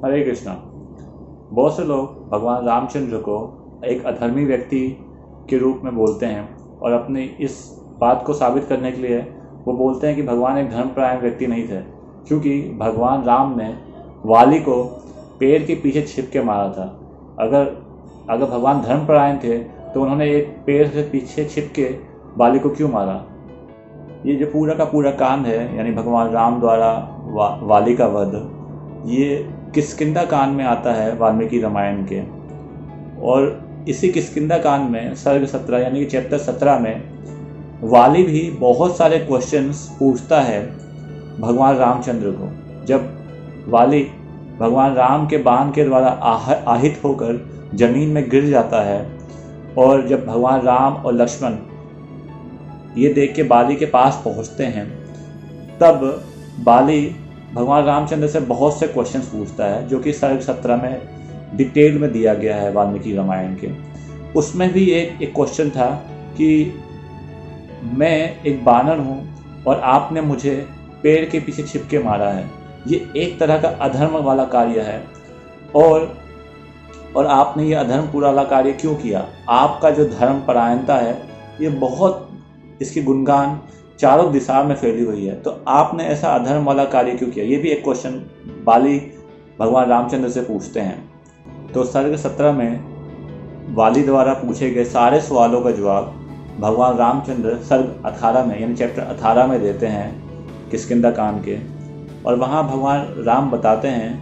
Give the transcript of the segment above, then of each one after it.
हरे कृष्णा। बहुत से लोग भगवान रामचंद्र को एक अधर्मी व्यक्ति के रूप में बोलते हैं और अपनी इस बात को साबित करने के लिए वो बोलते हैं कि भगवान एक धर्मपरायण व्यक्ति नहीं थे, क्योंकि भगवान राम ने वाली को पेड़ के पीछे छिप के मारा था। अगर भगवान धर्मपरायण थे तो उन्होंने एक पेड़ से पीछे छिप के वाली को क्यों मारा? ये जो पूरा का पूरा कांड है, यानी भगवान राम द्वारा वाली का वध, ये किष्किंधा कांड में आता है वाल्मीकि रामायण के। और इसी किष्किंधा कांड में सर्ग 17 यानी कि चैप्टर 17 में वाली भी बहुत सारे क्वेश्चंस पूछता है भगवान रामचंद्र को। जब वाली भगवान राम के बाण के द्वारा आहित होकर जमीन में गिर जाता है और जब भगवान राम और लक्ष्मण ये देख के बाली के पास पहुंचते हैं, तब बाली भगवान रामचंद्र से बहुत से क्वेश्चंस पूछता है, जो कि सर्ग 17 में डिटेल में दिया गया है वाल्मीकि रामायण के। उसमें भी एक क्वेश्चन था कि मैं एक बानर हूँ और आपने मुझे पेड़ के पीछे छिप के मारा है। ये एक तरह का अधर्म वाला कार्य है और आपने ये अधर्म पूरा वाला कार्य क्यों किया? आपका जो धर्म परायणता है ये बहुत, इसकी गुणगान चारों दिशा में फैली हुई है, तो आपने ऐसा अधर्म वाला कार्य क्यों किया? ये भी एक क्वेश्चन वाली भगवान रामचंद्र से पूछते हैं। तो सर्ग 17 में वाली द्वारा पूछे गए सारे सवालों का जवाब भगवान रामचंद्र सर्ग 18 में यानी चैप्टर 18 में देते हैं किष्किंधा कांड के। और वहाँ भगवान राम बताते हैं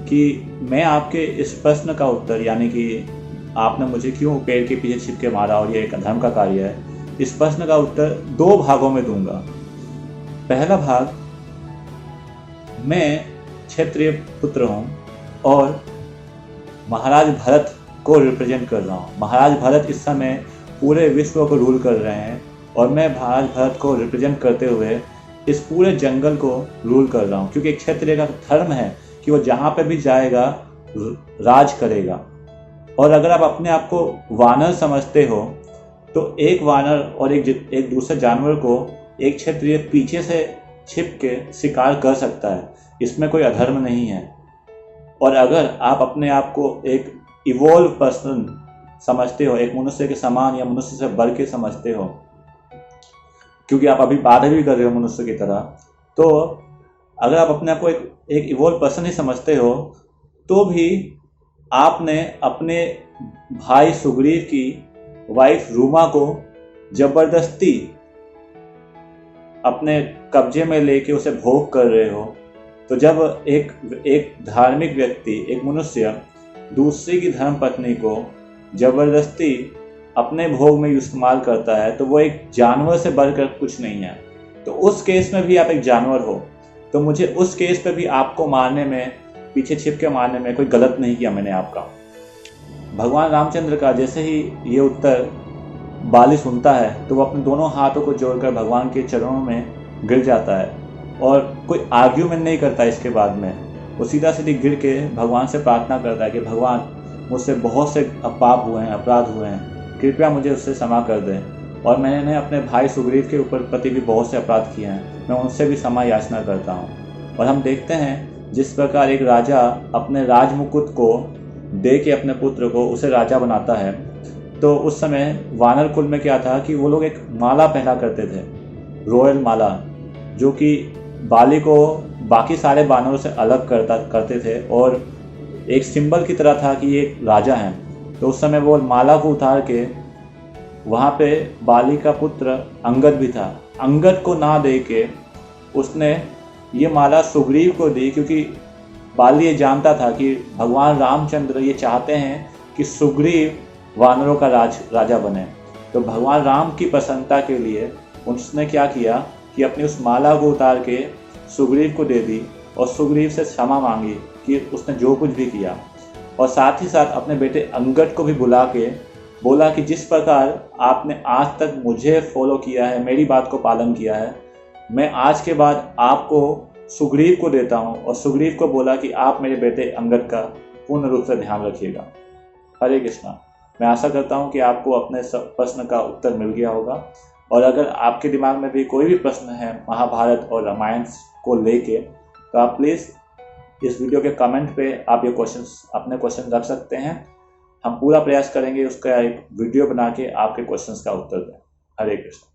कि मैं आपके इस प्रश्न का उत्तर, यानी कि आपने मुझे क्यों पेड़ के पीछे छिप के मारा और ये एक अधर्म का कार्य है, इस प्रश्न का उत्तर 2 भागों में दूंगा। पहला भाग, मैं क्षत्रिय पुत्र हूँ और महाराज भरत को रिप्रेजेंट कर रहा हूँ। महाराज भरत इस समय पूरे विश्व को रूल कर रहे हैं और मैं महाराज भरत को रिप्रेजेंट करते हुए इस पूरे जंगल को रूल कर रहा हूँ, क्योंकि एक क्षत्रिय का धर्म है कि वो जहाँ पे भी जाएगा राज करेगा। और अगर आप अपने आप को वानर समझते हो तो एक वानर और एक दूसरे जानवर को एक क्षत्रिय पीछे से छिप के शिकार कर सकता है, इसमें कोई अधर्म नहीं है। और अगर आप अपने आप को एक इवोल्व पर्सन समझते हो, एक मनुष्य के समान या मनुष्य से बढ़ के समझते हो, क्योंकि आप अभी बात भी कर रहे हो मनुष्य की तरह, तो अगर आप अपने आप को एक इवोल्व पर्सन ही समझते हो, तो भी आपने अपने भाई सुग्रीव की वाइफ रूमा को जबरदस्ती अपने कब्जे में लेके उसे भोग कर रहे हो। तो जब एक धार्मिक व्यक्ति, एक मनुष्य दूसरी की धर्म पत्नी को जबरदस्ती अपने भोग में इस्तेमाल करता है, तो वो एक जानवर से बढ़कर कुछ नहीं है। तो उस केस में भी आप एक जानवर हो, तो मुझे उस केस पे भी आपको मारने में, पीछे छिप के मारने में कोई गलत नहीं किया मैंने आपका। भगवान रामचंद्र का जैसे ही ये उत्तर बाली सुनता है तो वो अपने दोनों हाथों को जोड़कर भगवान के चरणों में गिर जाता है और कोई आर्ग्यूमेंट नहीं करता। इसके बाद में वो सीधा सीधी गिर के भगवान से प्रार्थना करता है कि भगवान, मुझसे बहुत से पाप हुए हैं, अपराध हुए हैं, कृपया मुझे उससे क्षमा कर दें। और मैंने अपने भाई सुग्रीव के ऊपर प्रति भी बहुत से अपराध किए हैं, मैं उनसे भी क्षमा याचना करता हूँ। और हम देखते हैं जिस प्रकार एक राजा अपने राजमुकुट को दे के अपने पुत्र को उसे राजा बनाता है, तो उस समय वानर कुल में क्या था कि वो लोग एक माला पहना करते थे, रॉयल माला, जो कि बाली को बाकी सारे बानरों से अलग करते थे और एक सिंबल की तरह था कि ये राजा हैं। तो उस समय वो माला को उतार के वहाँ पे बाली का पुत्र अंगद भी था, अंगद को ना दे के उसने ये माला सुग्रीव को दी, क्योंकि बाली ये जानता था कि भगवान रामचंद्र ये चाहते हैं कि सुग्रीव वानरों का राजा बने। तो भगवान राम की प्रसन्नता के लिए उसने क्या किया कि अपनी उस माला को उतार के सुग्रीव को दे दी और सुग्रीव से क्षमा मांगी कि उसने जो कुछ भी किया। और साथ ही साथ अपने बेटे अंगद को भी बुला के बोला कि जिस प्रकार आपने आज तक मुझे फॉलो किया है, मेरी बात को पालन किया है, मैं आज के बाद आपको सुग्रीव को देता हूँ। और सुग्रीव को बोला कि आप मेरे बेटे अंगद का पूर्ण रूप से ध्यान रखिएगा। हरे कृष्णा। मैं आशा करता हूँ कि आपको अपने प्रश्न का उत्तर मिल गया होगा। और अगर आपके दिमाग में भी कोई भी प्रश्न है महाभारत और रामायण को लेके, तो आप प्लीज़ इस वीडियो के कमेंट पे आप ये क्वेश्चंस अपने क्वेश्चन रख सकते हैं। हम पूरा प्रयास करेंगे उसका एक वीडियो बना के आपके क्वेश्चंस का उत्तर दें। हरे कृष्ण।